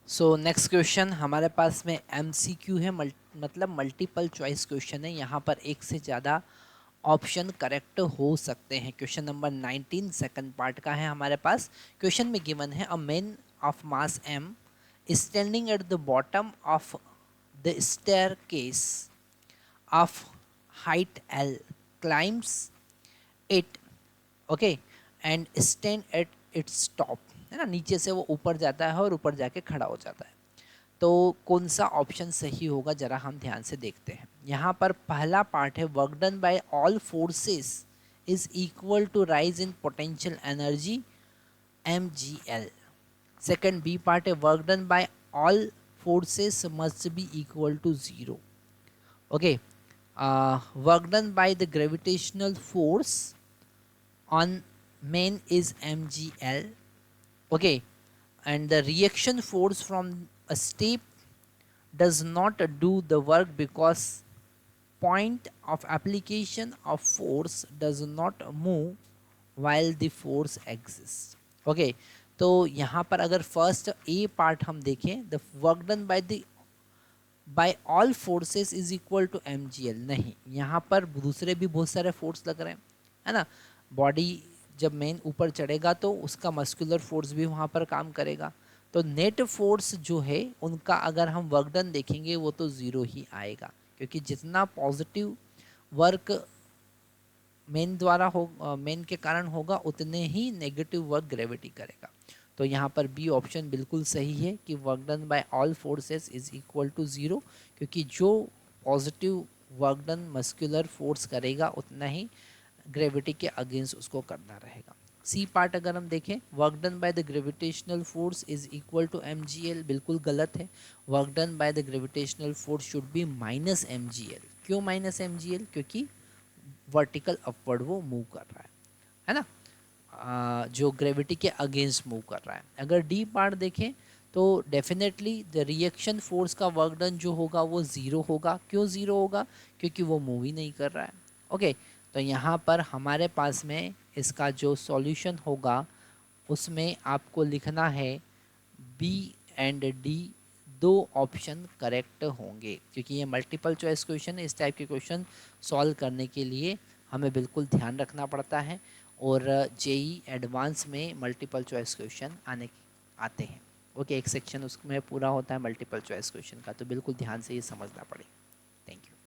So next question हमारे पास में MCQ है, मतलब मल्टीपल चॉइस क्वेश्चन है। यहाँ पर एक से ज़्यादा ऑप्शन करेक्ट हो सकते हैं। क्वेश्चन नंबर 19 सेकंड पार्ट का है हमारे पास। क्वेश्चन में गिवन है a man of mass M standing at the bottom of the staircase of height L climbs it, okay, and stand at its top, है ना, नीचे से वो ऊपर जाता है और ऊपर जाके खड़ा हो जाता है। तो कौन सा ऑप्शन सही होगा जरा हम ध्यान से देखते हैं। यहाँ पर पहला पार्ट है work done by all forces is equal to rise in potential energy MgL। Second B part है work done by all forces must be equal to zero, okay. Work done by the gravitational force on main is MgL, okay, and the reaction force from a step does not do the work because point of application of force does not move while the force exists, okay। तो यहाँ पर अगर first A part हम देखें, the work done by all forces is equal to MgL, नहीं, यहाँ पर दूसरे भी बहुत सारे फोर्स लग रहे हैं, है ना। बॉडी जब मेन ऊपर चढ़ेगा तो उसका मस्कुलर फोर्स भी वहाँ पर काम करेगा। तो नेट फोर्स जो है उनका अगर हम वर्क डन देखेंगे वो तो ज़ीरो ही आएगा, क्योंकि जितना पॉजिटिव वर्क मेन द्वारा हो, मेन के कारण होगा, उतने ही नेगेटिव वर्क ग्रेविटी करेगा। तो यहाँ पर बी ऑप्शन बिल्कुल सही है कि work done by all forces is equal to zero, क्योंकि जो positive work done muscular force करेगा उतना ही ग्रेविटी के अगेंस्ट उसको करना रहेगा। सी पार्ट अगर हम देखें, work done by the gravitational force is equal to MgL, बिल्कुल गलत है। Work done by the gravitational force should be minus MgL। क्यों माइनस MgL? क्योंकि वर्टिकल अपवर्ड वो मूव कर रहा है ना, जो ग्रेविटी के अगेंस्ट मूव कर रहा है। अगर डी पार्ट देखें तो डेफिनेटली द रिएक्शन फोर्स का वर्क डन जो होगा वो ज़ीरो होगा। क्यों ज़ीरो होगा? क्योंकि वो मूव ही नहीं कर रहा है, ओके। तो यहाँ पर हमारे पास में इसका जो सॉल्यूशन होगा उसमें आपको लिखना है बी एंड डी, दो ऑप्शन करेक्ट होंगे, क्योंकि ये मल्टीपल चॉइस क्वेश्चन है। इस टाइप के क्वेश्चन सॉल्व करने के लिए हमें बिल्कुल ध्यान रखना पड़ता है, और जेई एडवांस में मल्टीपल चॉइस क्वेश्चन आते हैं, ओके। एक सेक्शन उसमें पूरा होता है मल्टीपल चॉइस क्वेश्चन का, तो बिल्कुल ध्यान से ये समझना पड़ेगा।